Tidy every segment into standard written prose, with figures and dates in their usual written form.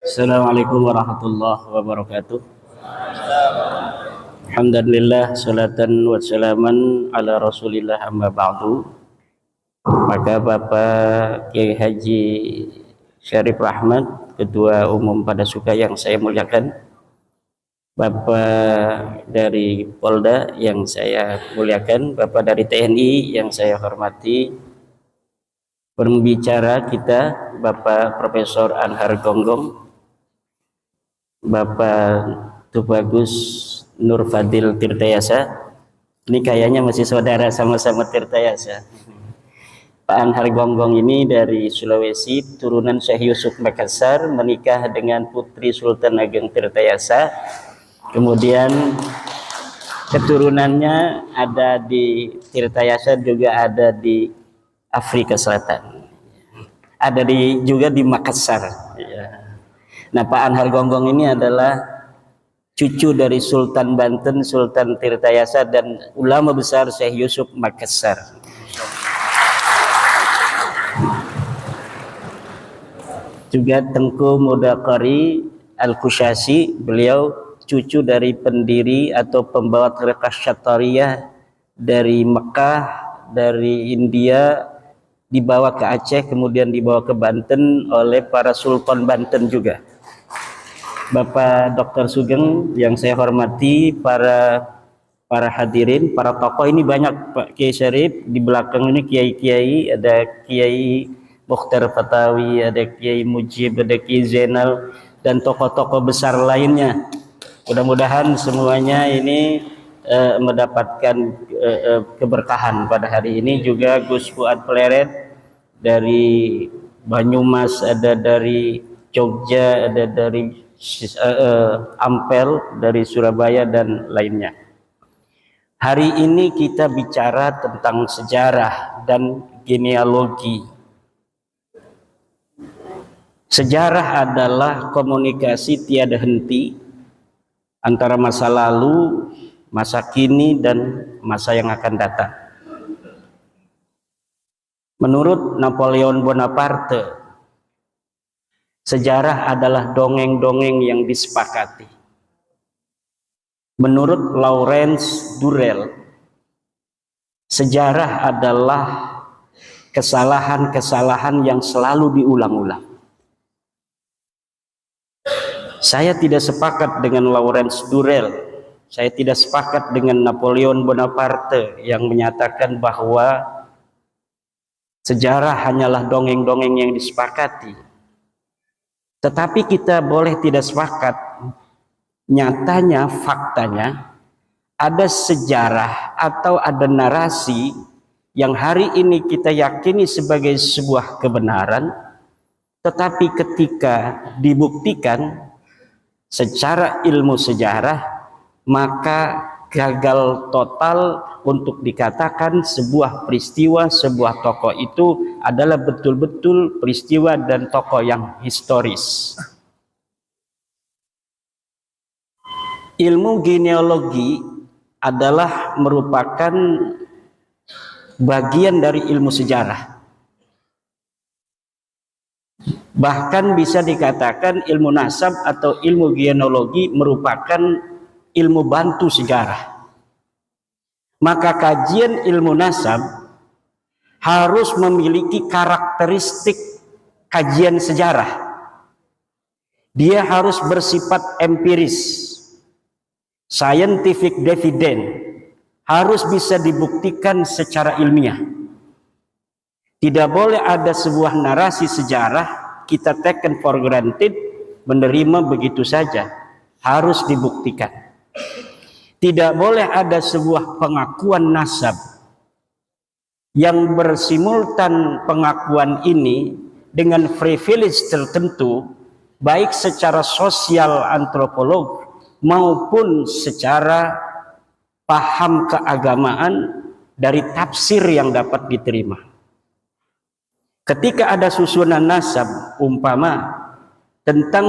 Assalamualaikum warahmatullahi wabarakatuh. Alhamdulillah, salatan wa salaman ala rasulillah amma ba'du. Maka Bapak Kiai Haji Syarif Rahmat, Ketua Umum Padasuka yang saya muliakan, Bapak dari Polda yang saya muliakan, Bapak dari TNI yang saya hormati, pembicara kita Bapak Profesor Anhar Gonggong, Bapak Tubagus Nur Fadil Tirtayasa. Ini kayaknya masih saudara, sama-sama Tirtayasa. Pak Anhar Gonggong ini dari Sulawesi, turunan Syekh Yusuf Makassar, menikah dengan Putri Sultan Ageng Tirtayasa. Kemudian keturunannya ada di Tirtayasa, juga ada di Afrika Selatan, ada juga di Makassar. Nah, Pak Anhar Gonggong ini adalah cucu dari Sultan Banten, Sultan Tirtayasa, dan ulama besar Syekh Yusuf Makassar. Juga Tengku Mudaqari Al-Kusyasi, beliau cucu dari pendiri atau pembawa Tariqah Syatariyah dari Mekah, dari India, dibawa ke Aceh, kemudian dibawa ke Banten oleh para Sultan Banten juga. Bapak Dr. Sugeng yang saya hormati, para hadirin, para tokoh ini banyak, Pak Kiai Syarif, di belakang ini kiai-kiai, ada Kiai Mukhtar Fatawi, ada Kiai Mujib, ada Kiai Zainal, dan tokoh-tokoh besar lainnya. Mudah-mudahan semuanya ini mendapatkan keberkahan pada hari ini. Juga Gus Fuad Pleret dari Banyumas, ada dari Jogja, ada dari Ampel, dari Surabaya, dan lainnya. Hari ini kita bicara tentang sejarah dan genealogi. Sejarah adalah komunikasi tiada henti antara masa lalu, masa kini, dan masa yang akan datang. Menurut Napoleon Bonaparte, sejarah adalah dongeng-dongeng yang disepakati. Menurut Lawrence Durrell, sejarah adalah kesalahan-kesalahan yang selalu diulang-ulang. Saya tidak sepakat dengan Lawrence Durrell. Saya tidak sepakat dengan Napoleon Bonaparte yang menyatakan bahwa sejarah hanyalah dongeng-dongeng yang disepakati. Tetapi kita boleh tidak sepakat. Nyatanya, faktanya, ada sejarah atau ada narasi yang hari ini kita yakini sebagai sebuah kebenaran, tetapi ketika dibuktikan secara ilmu sejarah, maka gagal total untuk dikatakan sebuah peristiwa, sebuah tokoh itu adalah betul-betul peristiwa dan tokoh yang historis. Ilmu genealogi adalah merupakan bagian dari ilmu sejarah. Bahkan bisa dikatakan ilmu nasab atau ilmu genealogi merupakan ilmu bantu sejarah. Maka kajian ilmu nasab harus memiliki karakteristik kajian sejarah. Dia harus bersifat empiris, scientific dividend, harus bisa dibuktikan secara ilmiah. Tidak boleh ada sebuah narasi sejarah kita taken for granted, menerima begitu saja. Harus dibuktikan. Tidak boleh ada sebuah pengakuan nasab yang bersimultan pengakuan ini dengan privilege tertentu, baik secara sosial antropolog maupun secara paham keagamaan dari tafsir yang dapat diterima. Ketika ada susunan nasab, umpama tentang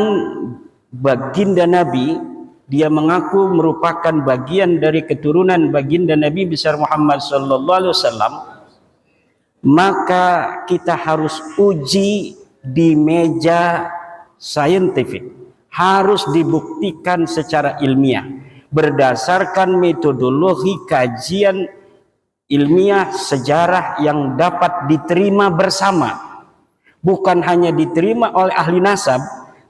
baginda Nabi, dia mengaku merupakan bagian dari keturunan baginda Nabi besar Muhammad sallallahu alaihi wasallam, maka kita harus uji di meja scientific, harus dibuktikan secara ilmiah berdasarkan metodologi kajian ilmiah sejarah yang dapat diterima bersama, bukan hanya diterima oleh ahli nasab,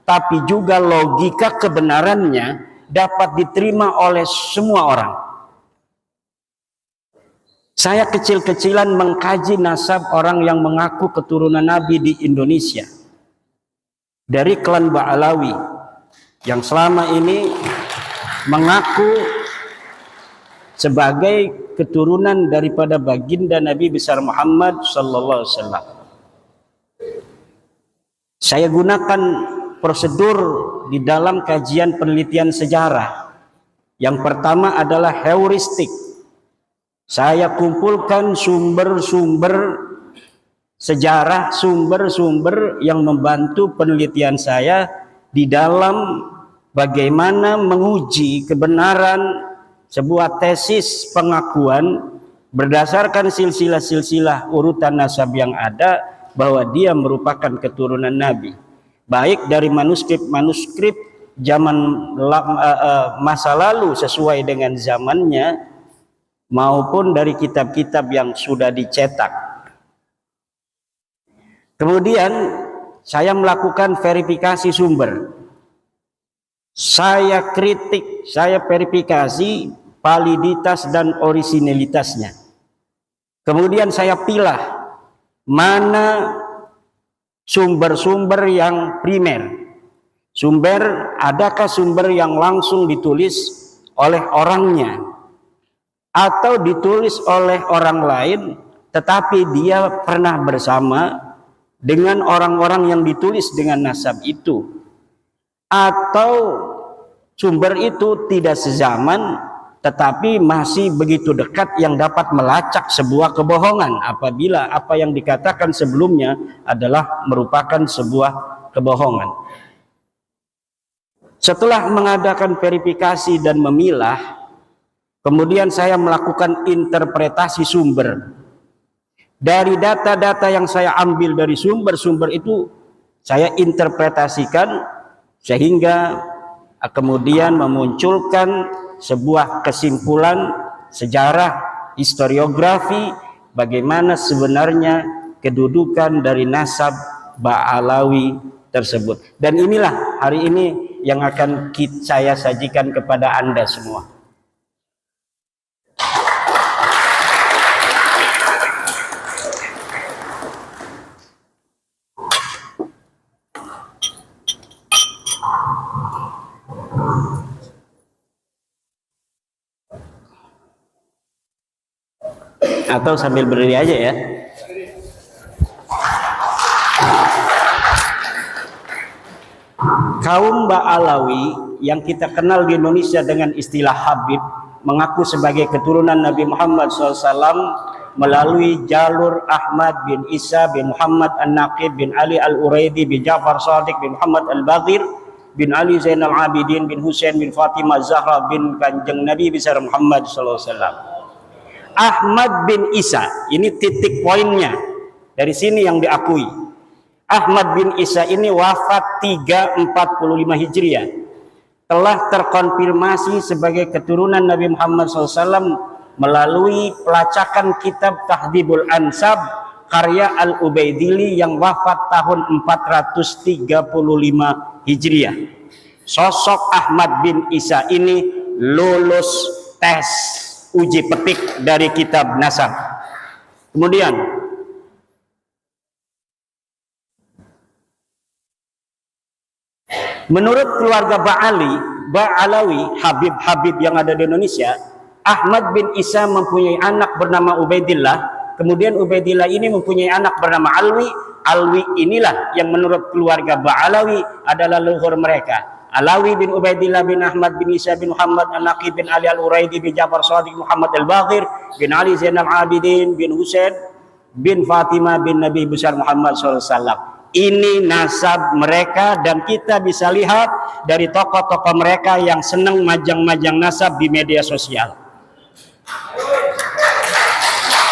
tapi juga logika kebenarannya dapat diterima oleh semua orang. Saya kecil-kecilan mengkaji nasab orang yang mengaku keturunan Nabi di Indonesia dari klan Ba'alawi yang selama ini mengaku sebagai keturunan daripada baginda Nabi besar Muhammad sallallahu alaihi wasallam. Saya gunakan prosedur di dalam kajian penelitian sejarah. Yang pertama adalah heuristik. Saya kumpulkan sumber-sumber sejarah, sumber-sumber yang membantu penelitian saya di dalam bagaimana menguji kebenaran sebuah tesis pengakuan berdasarkan silsilah-silsilah urutan nasab yang ada bahwa dia merupakan keturunan Nabi, baik dari manuskrip-manuskrip zaman masa lalu sesuai dengan zamannya maupun dari kitab-kitab yang sudah dicetak. Kemudian saya melakukan verifikasi sumber. Saya kritik, saya verifikasi validitas dan orisinalitasnya. Kemudian saya pilah mana sumber-sumber yang primer. Adakah sumber yang langsung ditulis oleh orangnya atau ditulis oleh orang lain tetapi dia pernah bersama dengan orang-orang yang ditulis dengan nasab itu, atau sumber itu tidak sezaman tetapi masih begitu dekat yang dapat melacak sebuah kebohongan apabila apa yang dikatakan sebelumnya adalah merupakan sebuah kebohongan. Setelah mengadakan verifikasi dan memilah, kemudian saya melakukan interpretasi sumber. Dari data-data yang saya ambil dari sumber-sumber itu, saya interpretasikan sehingga kemudian memunculkan sebuah kesimpulan sejarah, historiografi, bagaimana sebenarnya kedudukan dari nasab Ba'alawi tersebut. Dan inilah hari ini yang akan saya sajikan kepada Anda semua. Atau sambil berdiri aja ya. Kaum Ba'alawi yang kita kenal di Indonesia dengan istilah Habib mengaku sebagai keturunan Nabi Muhammad SAW melalui jalur Ahmad bin Isa bin Muhammad An-Naqib bin Ali Al-Uraidi bin Ja'far Shadiq bin Muhammad Al-Baghir bin Ali Zainal Abidin bin Husain bin Fatimah Zahra bin Kanjeng Nabi besar Muhammad SAW. Ahmad bin Isa, ini titik poinnya. Dari sini yang diakui. Ahmad bin Isa ini wafat 345 Hijriah. Telah terkonfirmasi sebagai keturunan Nabi Muhammad SAW melalui pelacakan kitab Tahdhibul Ansab karya Al-Ubaidili yang wafat tahun 435 Hijriah. Sosok Ahmad bin Isa ini lulus tes uji petik dari kitab nasab. Kemudian menurut keluarga Ba'alawi, Habib-Habib yang ada di Indonesia, Ahmad bin Isa mempunyai anak bernama Ubaidillah. Kemudian Ubaidillah ini mempunyai anak bernama Alwi. Alwi inilah yang menurut keluarga Ba'alawi adalah leluhur mereka. Alawi bin Ubaidillah bin Ahmad bin Isa bin Muhammad An-Naqib bin Ali Al-Uraidi bin Ja'far Shadiq Muhammad Al-Baghir bin Ali Zainal Abidin bin Husain bin Fatimah bin Nabi besar Muhammad SAW. Ini nasab mereka dan kita bisa lihat dari tokoh-tokoh mereka yang senang majang-majang nasab di media sosial.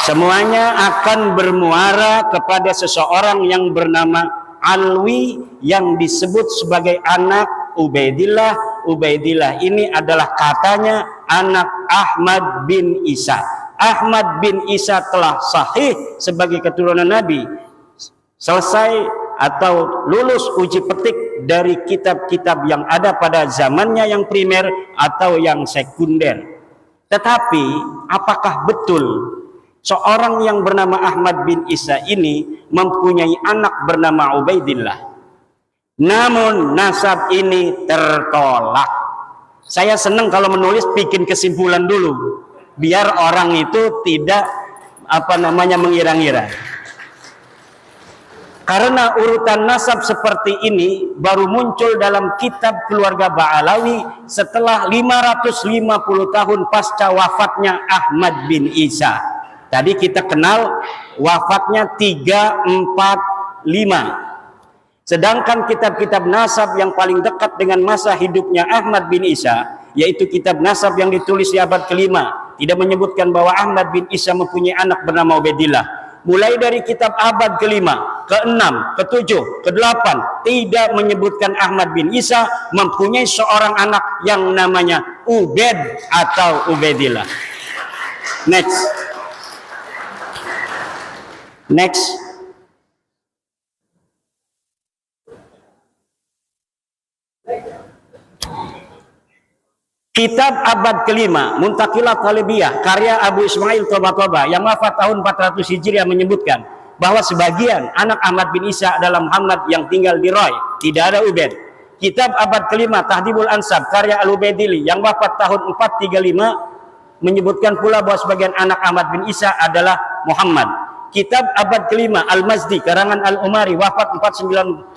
Semuanya akan bermuara kepada seseorang yang bernama Alwi yang disebut sebagai anak Ubaidillah. Ubaidillah ini adalah katanya anak Ahmad bin Isa. Ahmad bin Isa telah sahih sebagai keturunan Nabi, selesai atau lulus uji petik dari kitab-kitab yang ada pada zamannya yang primer atau yang sekunder. Tetapi apakah betul seorang yang bernama Ahmad bin Isa ini mempunyai anak bernama Ubaidillah? Namun nasab ini tertolak. Saya senang kalau menulis bikin kesimpulan dulu, biar orang itu tidak mengira-ngira. Karena urutan nasab seperti ini baru muncul dalam kitab keluarga Ba'alawi setelah 550 tahun pasca wafatnya Ahmad bin Isa. Tadi kita kenal wafatnya 345. Sedangkan kitab-kitab nasab yang paling dekat dengan masa hidupnya Ahmad bin Isa, yaitu kitab nasab yang ditulis di abad kelima, tidak menyebutkan bahwa Ahmad bin Isa mempunyai anak bernama Ubaidillah. Mulai dari kitab abad kelima, ke-6, ke-7, ke-8 tidak menyebutkan Ahmad bin Isa mempunyai seorang anak yang namanya Ubaid atau Ubaidillah. Next. Kitab abad kelima, Muntaqilat Talibiyah, karya Abu Ismail Toba yang wafat tahun 400 Hijriah menyebutkan bahwa sebagian anak Ahmad bin Isa adalah Muhammad yang tinggal di Roy, tidak ada Ubaid. Kitab abad kelima, Tahdhibul Ansab, karya Al-Ubaidili yang wafat tahun 435 menyebutkan pula bahwa sebagian anak Ahmad bin Isa adalah Muhammad. Kitab abad kelima, Al-Mazdi, karangan Al-Umari, wafat 490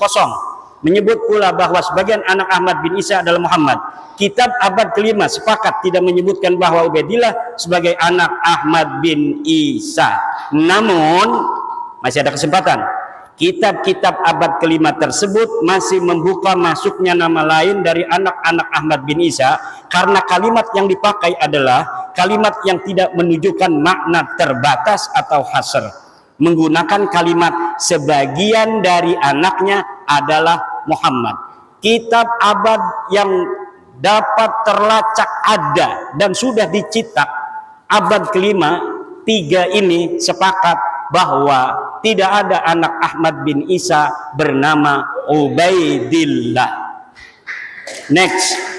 menyebut pula bahwa sebagian anak Ahmad bin Isa adalah Muhammad. Kitab abad kelima sepakat tidak menyebutkan bahwa Ubaidillah sebagai anak Ahmad bin Isa. Namun masih ada kesempatan. Kitab-kitab abad kelima tersebut masih membuka masuknya nama lain dari anak-anak Ahmad bin Isa, karena kalimat yang dipakai adalah kalimat yang tidak menunjukkan makna terbatas atau hasr. Menggunakan kalimat sebagian dari anaknya adalah Muhammad. Kitab abad yang dapat terlacak ada dan sudah dicetak abad kelima, 3 ini sepakat bahwa tidak ada anak Ahmad bin Isa bernama Ubaidillah. Next.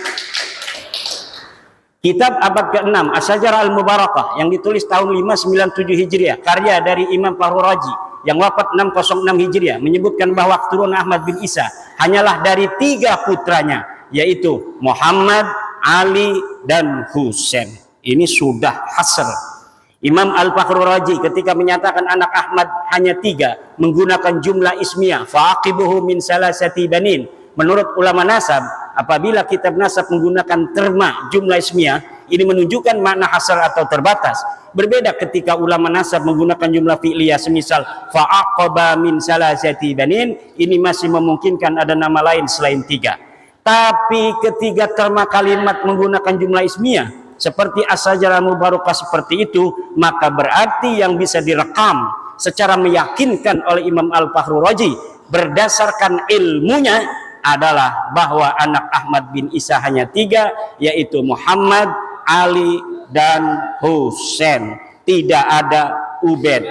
Kitab abad ke-6, As-Sajarah Al-Mubarakah yang ditulis tahun 597 Hijriah, karya dari Imam Fahru Raji yang wafat 606 Hijriah, menyebutkan bahwa keturunan Ahmad bin Isa hanyalah dari 3 putranya, yaitu Muhammad, Ali, dan Husain. Ini sudah hasr. Imam Al-Fakhrur Razi ketika menyatakan anak Ahmad hanya 3 menggunakan jumlah ismiyah, fa'aqibuhu min salasati banin. Menurut ulama nasab, apabila kitab nasab menggunakan terma jumlah ismiyah, ini menunjukkan makna hasr atau terbatas. Berbeda ketika ulama nasab menggunakan jumlah fi'liyah, semisal fa'aqaba min salasati banin, ini masih memungkinkan ada nama lain selain 3. Tapi ketika terma kalimat menggunakan jumlah ismiyah seperti As-Sajarah Mubarakah seperti itu, maka berarti yang bisa direkam secara meyakinkan oleh Imam Al-Fakhrur Razi berdasarkan ilmunya adalah bahwa anak Ahmad bin Isa hanya 3, yaitu Muhammad, Ali, dan Husain. Tidak ada Ubaid.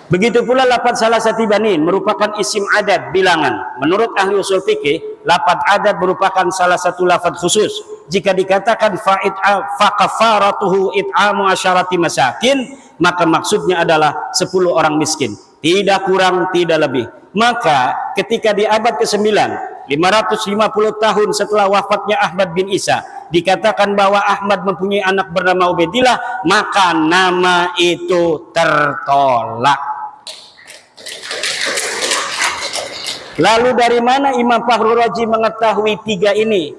Begitu pula lafaz salasati banin merupakan isim adad bilangan. Menurut ahli usul fikih, lafaz adad merupakan salah satu lafaz khusus. Jika dikatakan fa kafaratuhu it'amu asyarati masakin, maka maksudnya adalah 10 orang miskin, tidak kurang tidak lebih. Maka ketika di abad ke-9, 550 tahun setelah wafatnya Ahmad bin Isa, dikatakan bahwa Ahmad mempunyai anak bernama Ubaidillah, maka nama itu tertolak. Lalu dari mana Imam Fakhrur Razi mengetahui 3 ini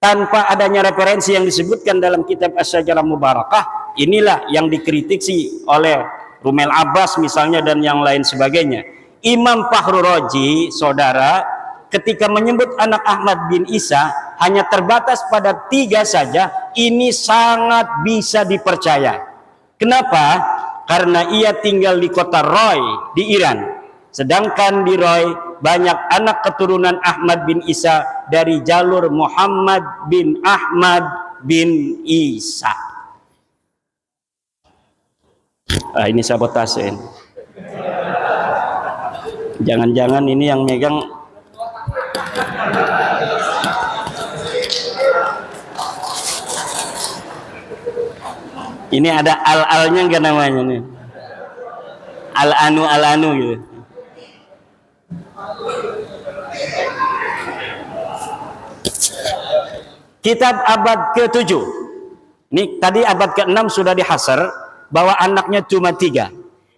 tanpa adanya referensi yang disebutkan dalam kitab As-Sajarah Mubarakah? Inilah yang dikritisi oleh Rumail Abbas misalnya dan yang lain sebagainya. Imam Fakhrur Razi, saudara, ketika menyebut anak Ahmad bin Isa hanya terbatas pada 3 saja, ini sangat bisa dipercaya. Kenapa? karena ia tinggal di kota Roy di Iran. Sedangkan di Roy banyak anak keturunan Ahmad bin Isa dari jalur Muhammad bin Ahmad bin Isa. Ini sabotase. Jangan-jangan ini yang megang ini ada al-alnya enggak namanya nih? Al-anu gitu. Kitab abad ke-7. Ini tadi abad ke-6 sudah dihasar bahwa anaknya cuma 3.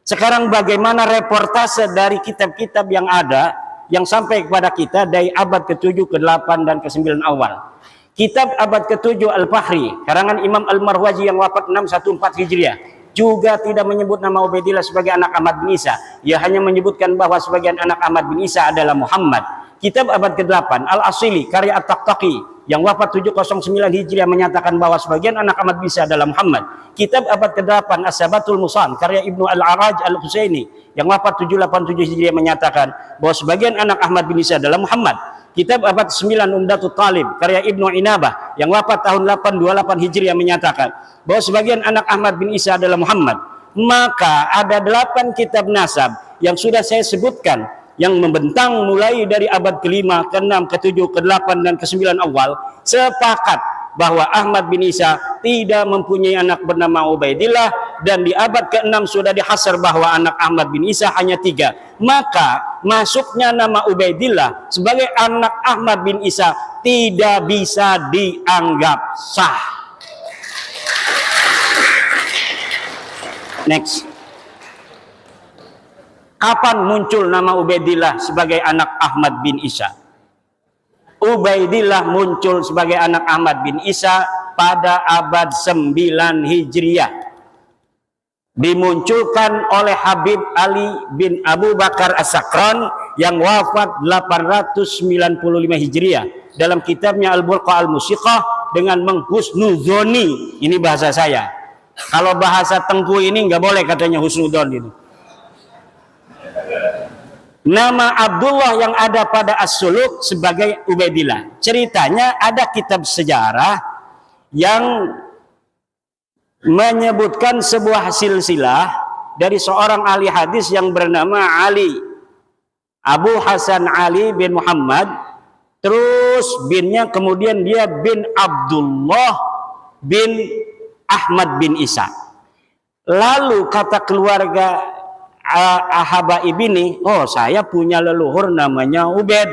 Sekarang bagaimana reportase dari kitab-kitab yang ada yang sampai kepada kita dari abad ke-7, ke-8 dan ke-9 awal. Kitab abad ke-7 Al-Fahri karangan Imam Al-Marwazi yang wafat 614 Hijriah juga tidak menyebut nama Ubaidillah sebagai anak Ahmad bin Isa. Ia hanya menyebutkan bahwa sebagian anak Ahmad bin Isa adalah Muhammad. Kitab abad ke-8 Al-Asili karya At-Taqtaqi yang wafat 709 Hijriah menyatakan bahwa sebagian anak Ahmad bin Isa adalah Muhammad. Kitab abad ke-8 As-Sabatul Musan karya Ibnu Al-Araj Al-Husaini yang wafat 787 Hijriah menyatakan bahwa sebagian anak Ahmad bin Isa adalah Muhammad. Kitab abad 9 Umdatut Talib karya Ibnu Inabah yang wafat tahun 828 Hijriah menyatakan bahwa sebagian anak Ahmad bin Isa adalah Muhammad. Maka ada 8 kitab nasab yang sudah saya sebutkan yang membentang mulai dari abad ke-5, ke-6, ke-7, ke-8 dan ke-9 awal sepakat bahwa Ahmad bin Isa tidak mempunyai anak bernama Ubaidillah, dan di abad ke-6 sudah dihasar bahwa anak Ahmad bin Isa hanya 3. Maka masuknya nama Ubaidillah sebagai anak Ahmad bin Isa tidak bisa dianggap sah. Next. Kapan muncul nama Ubaidillah sebagai anak Ahmad bin Isa? Ubaidillah muncul sebagai anak Ahmad bin Isa pada abad 9 Hijriah. Dimunculkan oleh Habib Ali bin Abu Bakar As-Sakran yang wafat 895 Hijriah. Dalam kitabnya Al-Burqa Al-Musiqah dengan menghusnuzoni, ini bahasa saya. Kalau bahasa Tengku ini nggak boleh katanya husnudon itu. Nama Abdullah yang ada pada As-Suluk sebagai Ubaidillah. Ceritanya ada kitab sejarah yang menyebutkan sebuah silsilah dari seorang ahli hadis yang bernama Ali, Abu Hasan Ali bin Muhammad, terus binnya kemudian dia bin Abdullah bin Ahmad bin Isa. Lalu kata keluarga Habaib ini, oh saya punya leluhur namanya Ubaid,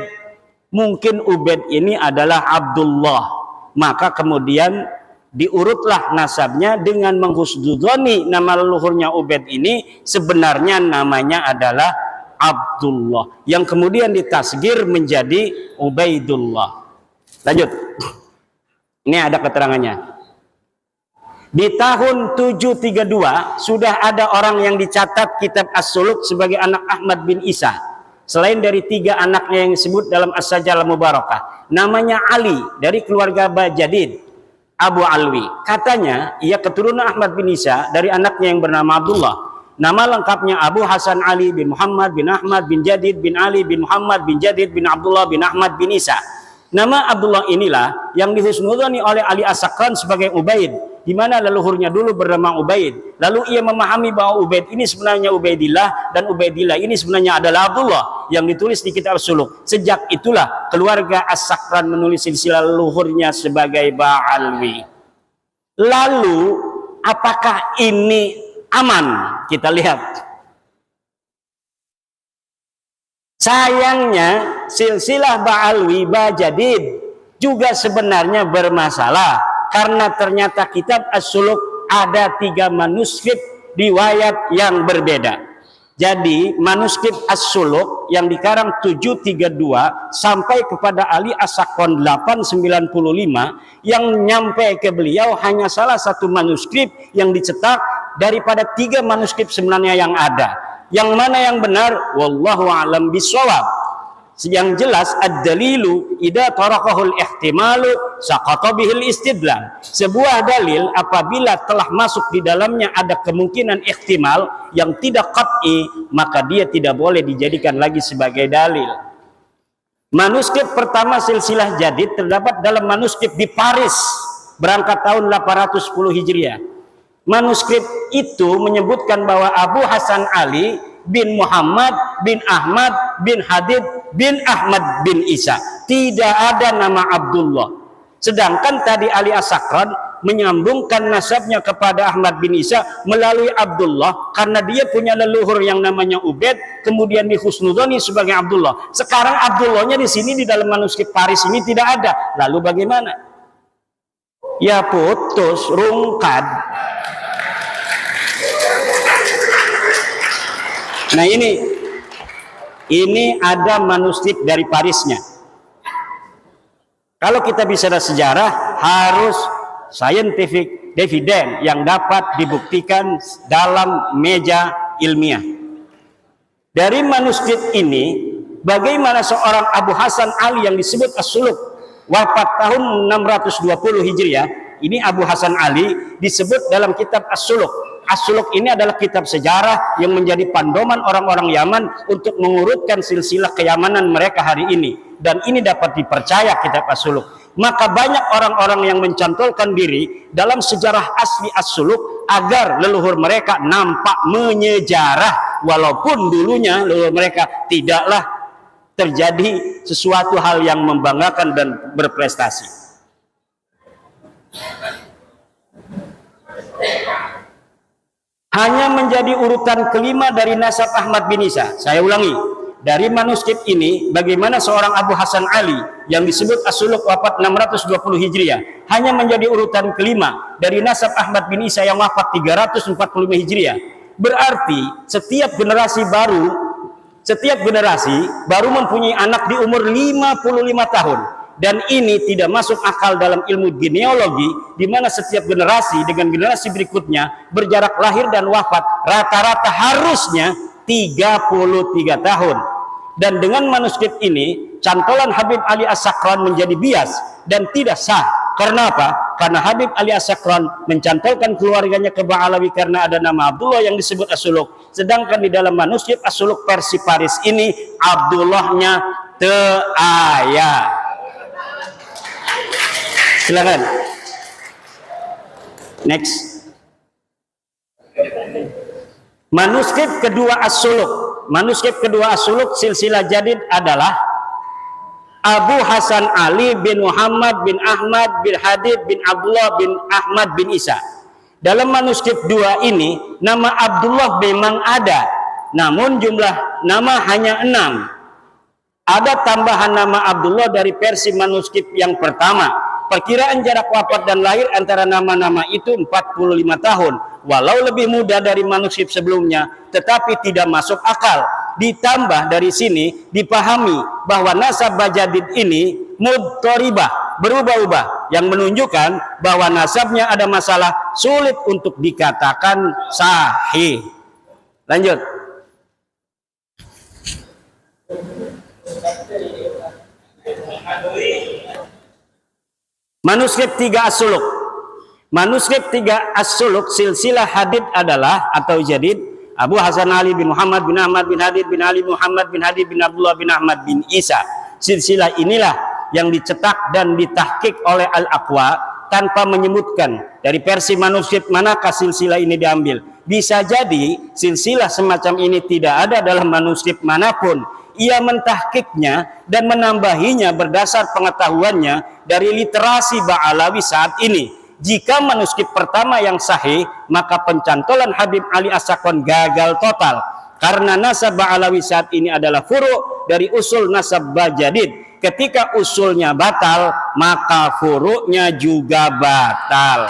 mungkin Ubaid ini adalah Abdullah. Maka kemudian diurutlah nasabnya dengan menghusnuzoni nama leluhurnya Ubaid ini sebenarnya namanya adalah Abdullah, yang kemudian ditasgir menjadi Ubaidullah. Lanjut, ini ada keterangannya. Di tahun 732 sudah ada orang yang dicatat kitab As-Suluk sebagai anak Ahmad bin Isa. Selain dari 3 anaknya yang disebut dalam As-Sajalah Mubarakah. Namanya Ali dari keluarga Bajadid Abu Alwi. Katanya ia keturunan Ahmad bin Isa dari anaknya yang bernama Abdullah. Nama lengkapnya Abu Hasan Ali bin Muhammad bin Ahmad bin Jadid bin Ali bin Muhammad bin Jadid bin Abdullah bin Ahmad bin Isa. Nama Abdullah inilah yang dihusnuzoni oleh Ali As-Sakran sebagai Ubaid, di mana leluhurnya dulu bernama Ubaid. Lalu ia memahami bahwa Ubaid ini sebenarnya Ubaidillah dan Ubaidillah ini sebenarnya adalah Abdullah yang ditulis di kitab Suluk. Sejak itulah keluarga As-Sakran menulis silsilah leluhurnya sebagai Ba'alwi. Lalu apakah ini aman? Kita lihat. Sayangnya silsilah Ba'alwi Bajadid juga sebenarnya bermasalah, karena ternyata kitab As-Suluk ada 3 manuskrip riwayat yang berbeda. Jadi manuskrip As-Suluk yang dikarang 732 sampai kepada Ali As-Sakran 895 yang nyampe ke beliau hanya salah satu manuskrip yang dicetak daripada 3 manuskrip sebenarnya yang ada. Yang mana yang benar? Wallahu a'lam bishawab. Yang jelas ad-dalilu idza tarakahul ihtimalu saqata bihil istidlal. Sebuah dalil apabila telah masuk di dalamnya ada kemungkinan ihtimal yang tidak qat'i, maka dia tidak boleh dijadikan lagi sebagai dalil. Manuskrip pertama silsilah jadid terdapat dalam manuskrip di Paris berangkat tahun 810 Hijriah. Manuskrip itu menyebutkan bahwa Abu Hasan Ali bin Muhammad bin Ahmad bin Hadid bin Ahmad bin Isa, tidak ada nama Abdullah. Sedangkan tadi Ali As-Sakran menyambungkan nasabnya kepada Ahmad bin Isa melalui Abdullah karena dia punya leluhur yang namanya Ubaid, kemudian dihusnudzoni sebagai Abdullah. Sekarang Abdullahnya di sini di dalam manuskrip Paris ini tidak ada. Lalu bagaimana? Ya putus, rungkad. Nah ini ada manuskrip dari Parisnya. Kalau kita bicara sejarah harus scientific evidence yang dapat dibuktikan dalam meja ilmiah. Dari manuskrip ini, bagaimana seorang Abu Hasan Ali yang disebut As-Suluk wafat tahun 620 Hijriah. Ini Abu Hasan Ali disebut dalam kitab As-Suluk. As-Suluk ini adalah kitab sejarah yang menjadi pandoman orang-orang Yaman untuk mengurutkan silsilah keyamanan mereka hari ini. Dan ini dapat dipercaya kitab As-Suluk. Maka banyak orang-orang yang mencantolkan diri dalam sejarah asli As-Suluk agar leluhur mereka nampak menyejarah. Walaupun dulunya leluhur mereka tidaklah terjadi sesuatu hal yang membanggakan dan berprestasi. Hanya menjadi urutan kelima dari nasab Ahmad bin Isa. Saya ulangi, dari manuskrip ini bagaimana seorang Abu Hasan Ali yang disebut As-Suluk wafat 620 Hijriah hanya menjadi urutan kelima dari nasab Ahmad bin Isa yang wafat 345 Hijriah. Berarti setiap generasi baru mempunyai anak di umur 55 tahun. Dan ini tidak masuk akal dalam ilmu genealogi, di mana setiap generasi dengan generasi berikutnya berjarak lahir dan wafat rata-rata harusnya 33 tahun. Dan dengan manuskrip ini, cantolan Habib Ali As-Sakran menjadi bias dan tidak sah. Karena apa? Karena Habib Ali As-Sakran mencantolkan keluarganya ke Ba'alawi karena ada nama Abdullah yang disebut As-Suluk. Sedangkan di dalam manuskrip As-Suluk versi Paris ini, Abdullahnya teaya. Silakan. Next. Manuskrip kedua As-Suluk. Manuskrip kedua As-Suluk silsilah jadid adalah Abu Hasan Ali bin Muhammad bin Ahmad bin Hadid bin Abdullah bin Ahmad bin Isa. Dalam manuskrip dua ini nama Abdullah memang ada, namun jumlah nama hanya 6. Ada tambahan nama Abdullah dari versi manuskrip yang pertama. Perkiraan jarak wafat dan lahir antara nama-nama itu 45 tahun. Walau lebih muda dari manuskrip sebelumnya, tetapi tidak masuk akal. Ditambah dari sini dipahami bahwa nasab Bajadid ini mudtoribah, berubah-ubah, yang menunjukkan bahwa nasabnya ada masalah, sulit untuk dikatakan sahih. Lanjut. Manuskrip 3 As-Suluk. Manuskrip 3 As-Suluk silsilah hadid adalah atau jadid Abu Hasan Ali bin Muhammad bin Ahmad bin Hadid bin Ali Muhammad bin Hadid bin Abdullah bin Ahmad bin Isa. Silsilah inilah yang dicetak dan ditahqiq oleh Al-Aqwa tanpa menyebutkan dari versi manuskrip manakah silsilah ini diambil. Bisa jadi silsilah semacam ini tidak ada dalam manuskrip manapun. Ia mentahqiqnya dan menambahinya berdasar pengetahuannya dari literasi Ba'alawi saat ini. Jika manuskrip pertama yang sahih, maka pencantolan Habib Ali As-Sakran gagal total. Karena nasab Ba'alawi saat ini adalah furu' dari usul nasab Bajadid. Ketika usulnya batal, maka furu'nya juga batal.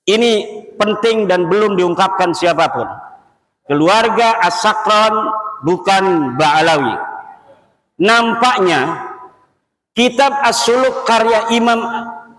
Ini penting dan belum diungkapkan siapapun. Keluarga As-Sakran bukan Ba'alawi. Nampaknya kitab As-Suluk karya Imam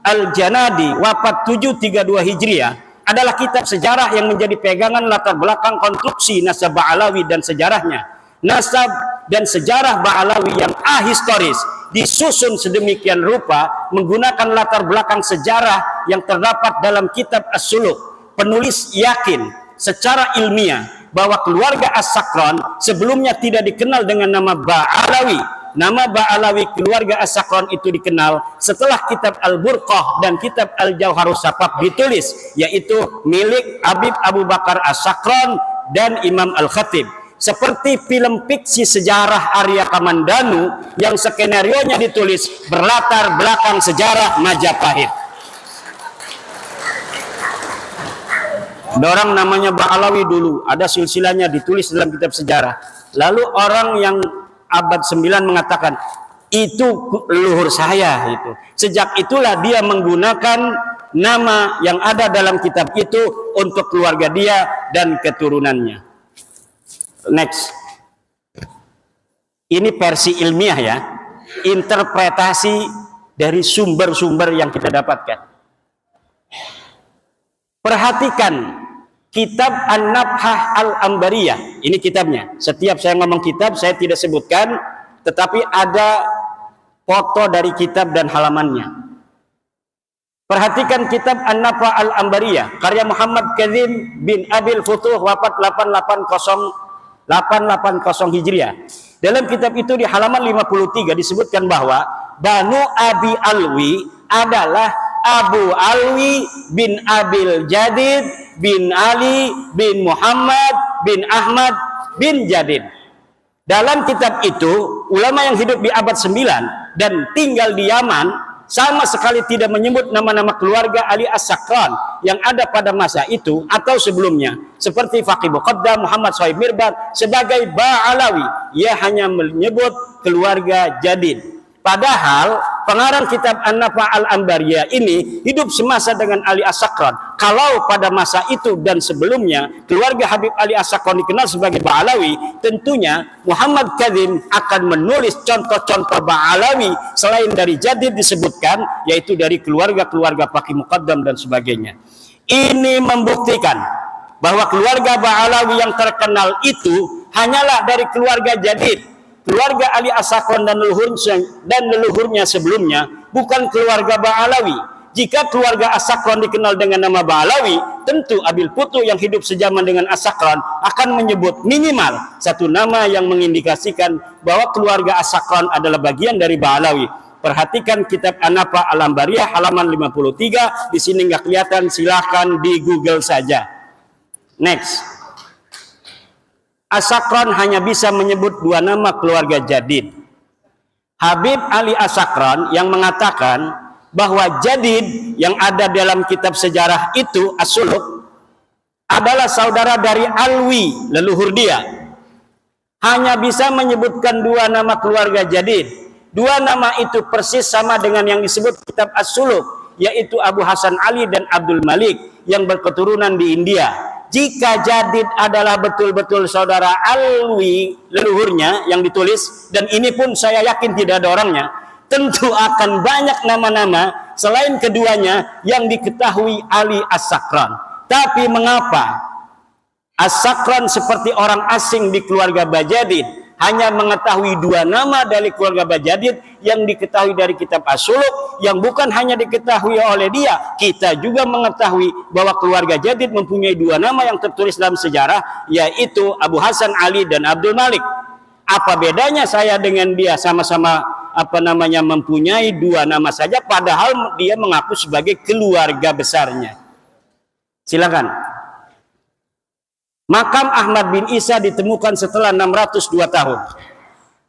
Al-Janadi wafat 732 Hijriah adalah kitab sejarah yang menjadi pegangan latar belakang konstruksi nasab Ba'alawi dan sejarahnya. Nasab dan sejarah Ba'alawi yang ahistoris disusun sedemikian rupa menggunakan latar belakang sejarah yang terdapat dalam kitab As-Suluk. Penulis yakin secara ilmiah bahwa keluarga As-Sakran sebelumnya tidak dikenal dengan nama Ba'alawi. Nama Ba'alawi keluarga As-Sakran itu dikenal setelah kitab Al-Burqah dan kitab Al-Jauharus Safaf ditulis, yaitu milik Habib Abu Bakar As-Sakran dan Imam Al-Khatib. Seperti film fiksi sejarah Arya Kamandanu yang skenarionya ditulis berlatar belakang sejarah Majapahit. Ada orang namanya Ba'alawi dulu, ada silsilahnya ditulis dalam kitab sejarah. Lalu orang yang abad 9 mengatakan itu leluhur saya itu. Sejak itulah dia menggunakan nama yang ada dalam kitab itu untuk keluarga dia dan keturunannya. Next. Ini versi ilmiah ya. Interpretasi dari sumber-sumber yang kita dapatkan. Perhatikan kitab An-Nabhah Al-Ambariyah. Ini kitabnya. Setiap saya ngomong kitab saya tidak sebutkan, tetapi ada foto dari kitab dan halamannya. Perhatikan kitab An-Nabhah Al-Ambariyah karya Muhammad Kazim bin Abil Futuh wafat 880 Hijriah. Dalam kitab itu di halaman 53 disebutkan bahwa Banu Abi Alwi adalah Abu Alwi bin Abil Jadid bin Ali bin Muhammad bin Ahmad bin Jadid. Dalam kitab itu, ulama yang hidup di abad 9 dan tinggal di Yaman sama sekali tidak menyebut nama-nama keluarga Ali As-Sakran yang ada pada masa itu atau sebelumnya, seperti Faqih Muqaddam Muhammad Sohaib Mirbad sebagai Ba'alawi. Ia hanya menyebut keluarga Jadid. Padahal pengarang kitab An-Nabhah Al-Ambariyah ini hidup semasa dengan Ali As-Sakran. Kalau pada masa itu dan sebelumnya keluarga Habib Ali As-Sakran dikenal sebagai Ba'alawi, tentunya Muhammad Kazim akan menulis contoh-contoh Ba'alawi selain dari Jadid disebutkan, yaitu dari keluarga-keluarga Faqih Muqaddam dan sebagainya. Ini membuktikan bahwa keluarga Ba'alawi yang terkenal itu hanyalah dari keluarga Jadid, keluarga Ali As-Sakran dan leluhurnya sebelumnya, bukan keluarga Ba'alawi. Jika keluarga As-Sakran dikenal dengan nama Ba'alawi, tentu Abil Futuh yang hidup sejaman dengan As-Sakran akan menyebut minimal satu nama yang mengindikasikan bahwa keluarga As-Sakran adalah bagian dari Ba'alawi. Perhatikan kitab An-Nabhah Al-Ambariyah halaman 53. Di sini nggak kelihatan, silahkan di Google saja. Next. As-Sakran hanya bisa menyebut dua nama keluarga Jadid. Habib Ali As-Sakran yang mengatakan bahwa Jadid yang ada dalam kitab sejarah itu As-Suluk adalah saudara dari Alwi, leluhur dia, hanya bisa menyebutkan dua nama keluarga Jadid. Dua nama itu persis sama dengan yang disebut kitab As-Suluk, yaitu Abu Hasan Ali dan Abdul Malik yang berketurunan di India. Jika Jadid adalah betul-betul saudara Alwi, leluhurnya yang ditulis, dan ini pun saya yakin tidak ada orangnya, tentu akan banyak nama-nama selain keduanya yang diketahui Ali As-Sakran. Tapi mengapa As-Sakran seperti orang asing di keluarga Bajadid hanya mengetahui dua nama dari keluarga Bajadid yang diketahui dari kitab As-Suluk, yang bukan hanya diketahui oleh dia, kita juga mengetahui bahwa keluarga Jadid mempunyai dua nama yang tertulis dalam sejarah, yaitu Abu Hasan Ali dan Abdul Malik. Apa bedanya saya dengan dia? Sama-sama mempunyai dua nama saja, padahal dia mengaku sebagai keluarga besarnya. Silakan. Makam Ahmad bin Isa ditemukan setelah 602 tahun.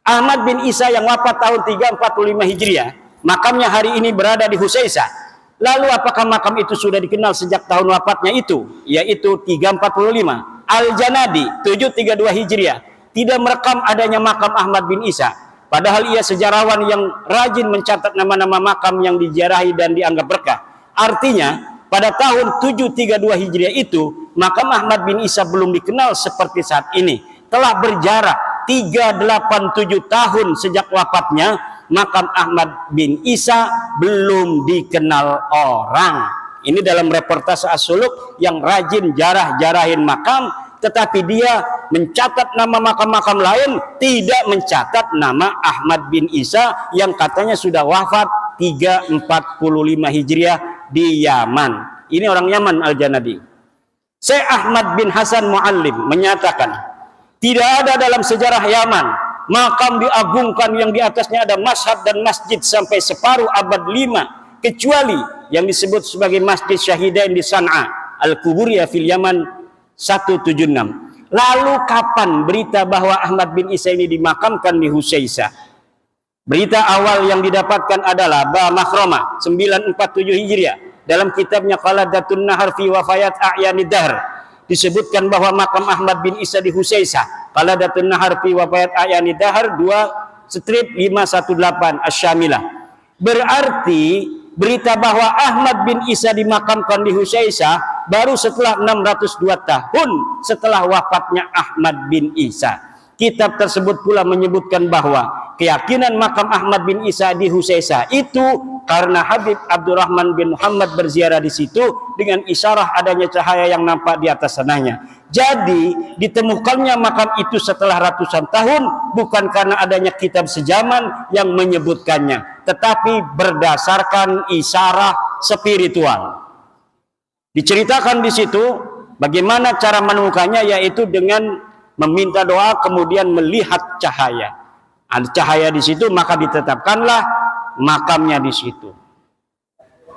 Ahmad bin Isa yang wafat tahun 345 Hijriah, makamnya hari ini berada di Husaisah. Lalu apakah makam itu sudah dikenal sejak tahun wafatnya itu, yaitu 345? Al-Janadi 732 Hijriah tidak merekam adanya makam Ahmad bin Isa, padahal ia sejarawan yang rajin mencatat nama-nama makam yang diziarahi dan dianggap berkah. Artinya pada tahun 732 Hijriah itu, makam Ahmad bin Isa belum dikenal seperti saat ini. Telah berjarak 387 tahun sejak wafatnya, makam Ahmad bin Isa belum dikenal orang. Ini dalam reportase As-Suluk yang rajin jarah-jarahin makam, tetapi dia mencatat nama makam-makam lain, tidak mencatat nama Ahmad bin Isa yang katanya sudah wafat 345 Hijriah di Yaman. Ini orang Yaman Al-Janadi. Syekh Ahmad bin Hasan Muallim menyatakan, tidak ada dalam sejarah Yaman makam diagungkan yang di atasnya ada mashhad dan masjid sampai separuh abad 5, kecuali yang disebut sebagai Masjid Syahidain di San'a, Al-Kuburiyah fil Yaman 176. Lalu kapan berita bahwa Ahmad bin Isa ini dimakamkan di Husaisah? Berita awal yang didapatkan adalah Ba Makhrama 947 Hijriah. Dalam kitabnya Qaladatun Nahar fi Wafayat A'yanid Dahr disebutkan bahwa makam Ahmad bin Isa di Husaisah. Qaladatun Nahar fi Wafayat A'yanid Dahr 2/518 Asy-Syamilah. Berarti berita bahwa Ahmad bin Isa dimakamkan di Husaisah baru setelah 602 tahun setelah wafatnya Ahmad bin Isa. Kitab tersebut pula menyebutkan bahwa keyakinan makam Ahmad bin Isa di Husaisah itu karena Habib Abdurrahman bin Muhammad berziarah di situ dengan isyarah adanya cahaya yang nampak di atas sananya. Jadi ditemukannya makam itu setelah ratusan tahun bukan karena adanya kitab sejaman yang menyebutkannya, tetapi berdasarkan isyarah spiritual. Diceritakan di situ bagaimana cara menemukannya, yaitu dengan meminta doa kemudian melihat cahaya. Ada cahaya di situ maka ditetapkanlah makamnya di situ.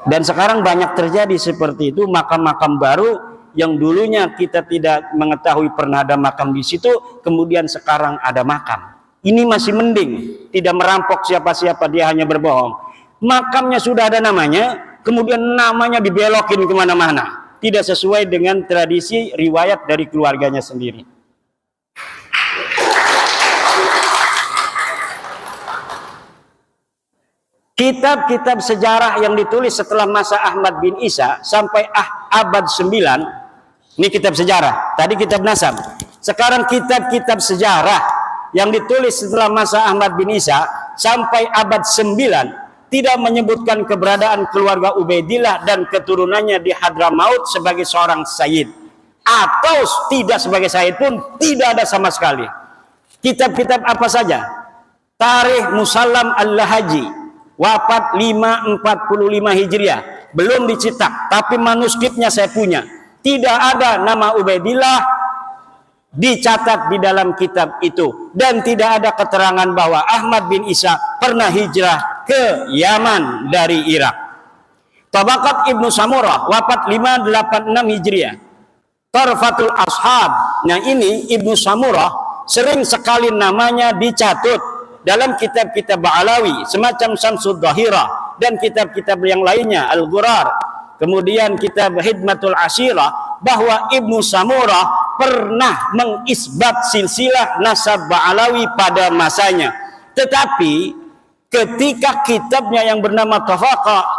Dan sekarang banyak terjadi seperti itu, makam-makam baru yang dulunya kita tidak mengetahui pernah ada makam di situ, kemudian sekarang ada makam. Ini masih mending, tidak merampok siapa-siapa, dia hanya berbohong. Makamnya sudah ada namanya, kemudian namanya dibelokin kemana-mana, tidak sesuai dengan tradisi riwayat dari keluarganya sendiri. Kitab-kitab sejarah yang ditulis setelah masa Ahmad bin Isa sampai abad 9, ini kitab sejarah, tadi kitab nasab. Sekarang kitab-kitab sejarah yang ditulis setelah masa Ahmad bin Isa sampai abad 9 tidak menyebutkan keberadaan keluarga Ubaidillah dan keturunannya di Hadramaut sebagai seorang sayyid, atau tidak sebagai sayyid pun tidak ada sama sekali. Kitab-kitab apa saja? Tarikh Musallam Al-Lahaji wafat 545 Hijriah, belum dicetak, tapi manuskripnya saya punya. Tidak ada nama Ubaidillah dicatat di dalam kitab itu, dan tidak ada keterangan bahwa Ahmad bin Isa pernah hijrah ke Yaman dari Irak. Tabaqat Ibnu Samurah wafat 586 Hijriah. Tarfatul Ashab, nah ini Ibnu Samurah sering sekali namanya dicatut dalam kitab-kitab Ba'alawi semacam Syamsud Dhahirah dan kitab-kitab yang lainnya, Al-Ghurar, kemudian kitab Hidmatul Ashirah, bahwa Ibnu Samurah pernah mengisbat silsilah nasab Ba'alawi pada masanya. Tetapi ketika kitabnya yang bernama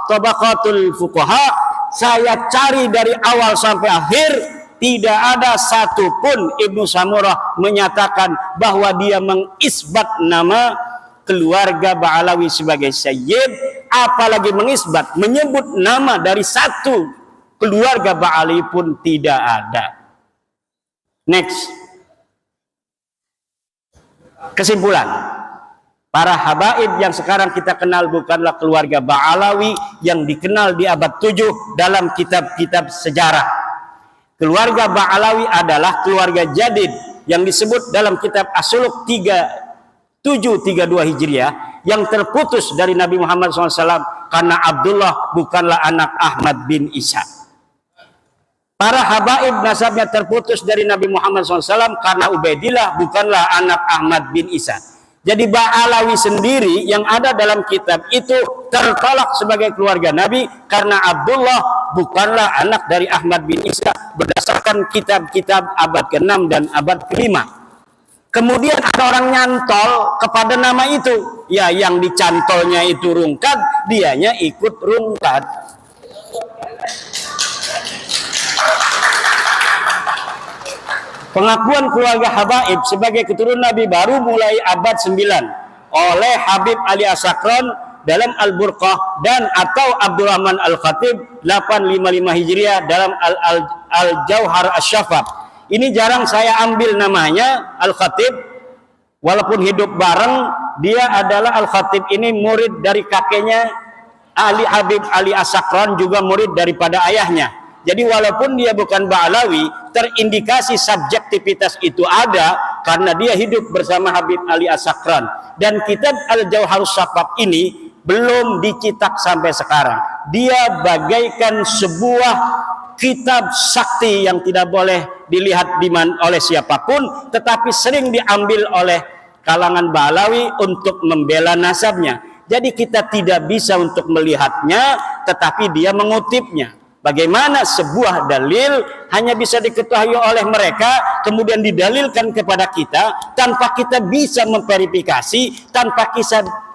Tabaqatul Fuqaha saya cari dari awal sampai akhir, tidak ada satupun Ibnu Samurah menyatakan bahwa dia mengisbat nama keluarga Ba'alawi sebagai sayyid, apalagi mengisbat, menyebut nama dari satu keluarga Ba'alawi pun tidak ada. Next. Kesimpulan, para habaib yang sekarang kita kenal bukanlah keluarga Ba'alawi yang dikenal di abad 7 dalam kitab-kitab sejarah. Keluarga Ba'alawi adalah keluarga jadid yang disebut dalam kitab As-Suluk 732 Hijriah yang terputus dari Nabi Muhammad SAW karena Abdullah bukanlah anak Ahmad bin Isa. Para habaib nasabnya terputus dari Nabi Muhammad SAW karena Ubaidillah bukanlah anak Ahmad bin Isa. Jadi Ba'alawi sendiri yang ada dalam kitab itu tertolak sebagai keluarga Nabi karena Abdullah bukanlah anak dari Ahmad bin Isa berdasarkan kitab-kitab abad ke-6 dan abad ke-5. Kemudian ada orang nyantol kepada nama itu. Ya, yang dicantolnya itu rungkat, dianya ikut rungkat. Pengakuan keluarga habaib sebagai keturunan Nabi baru mulai abad 9 oleh Habib Ali As-Sakran dalam Al-Burqah dan atau Abdurrahman Al-Khatib 855 Hijriah dalam Al-Jauhar Asy-Syafaf. Ini jarang saya ambil namanya Al-Khatib, walaupun hidup bareng. Dia adalah Al-Khatib ini murid dari kakeknya Ali Habib Ali As-Sakran, juga murid daripada ayahnya. Jadi walaupun dia bukan Ba'alawi, terindikasi subjektivitas itu ada karena dia hidup bersama Habib Ali As-Sakran. Dan kitab Al-Jauharus Syafaf ini belum dicetak sampai sekarang. Dia bagaikan sebuah kitab sakti yang tidak boleh dilihat oleh siapapun, tetapi sering diambil oleh kalangan Ba'alawi untuk membela nasabnya. Jadi kita tidak bisa untuk melihatnya, tetapi dia mengutipnya. Bagaimana sebuah dalil hanya bisa diketahui oleh mereka, kemudian didalilkan kepada kita tanpa kita bisa memverifikasi, tanpa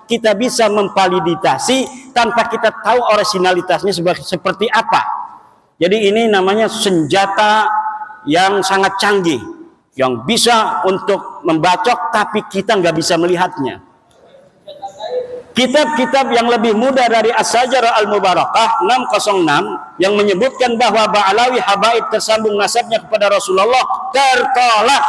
kita bisa memvalidasi, tanpa kita tahu originalitasnya seperti apa. Jadi ini namanya senjata yang sangat canggih, yang bisa untuk membacok tapi kita nggak bisa melihatnya. Kitab-kitab yang lebih muda dari As-Sajarah Al-Mubarakah 606 yang menyebutkan bahwa Ba'alawi habaib tersambung nasabnya kepada Rasulullah tertolak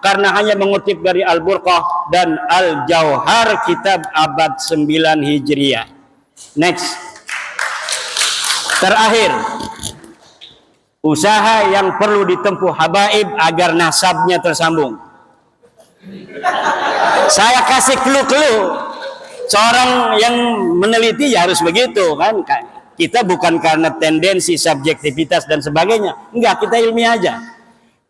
karena hanya mengutip dari Al-Burqah dan Al-Jauhar kitab abad 9 Hijriah. Next. Terakhir, usaha yang perlu ditempuh habaib agar nasabnya tersambung. Saya kasih clue-clue. Seorang yang meneliti ya harus begitu kan. Kita bukan karena tendensi subjektivitas dan sebagainya. Enggak, kita ilmiah aja.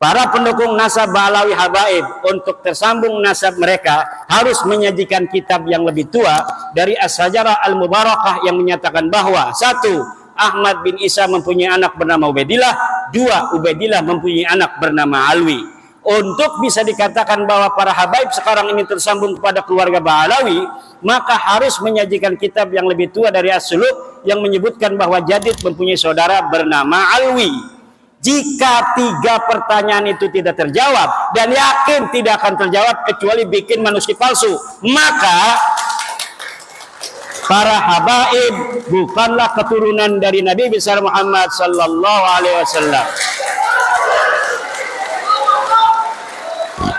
Para pendukung nasab Ba'alawi habaib untuk tersambung nasab mereka harus menyajikan kitab yang lebih tua dari As-Sajarah Al-Mubarakah yang menyatakan bahwa 1. Ahmad bin Isa mempunyai anak bernama Ubaidillah. 2. Ubaidillah mempunyai anak bernama Alwi. Untuk bisa dikatakan bahwa para habaib sekarang ini tersambung kepada keluarga Ba'alawi, maka harus menyajikan kitab yang lebih tua dari As-Suluk yang menyebutkan bahwa Jadid mempunyai saudara bernama Alwi. Jika 3 pertanyaan itu tidak terjawab, dan yakin tidak akan terjawab kecuali bikin manuskrip palsu, maka para habaib bukanlah keturunan dari Nabi besar Muhammad sallallahu alaihi wasallam.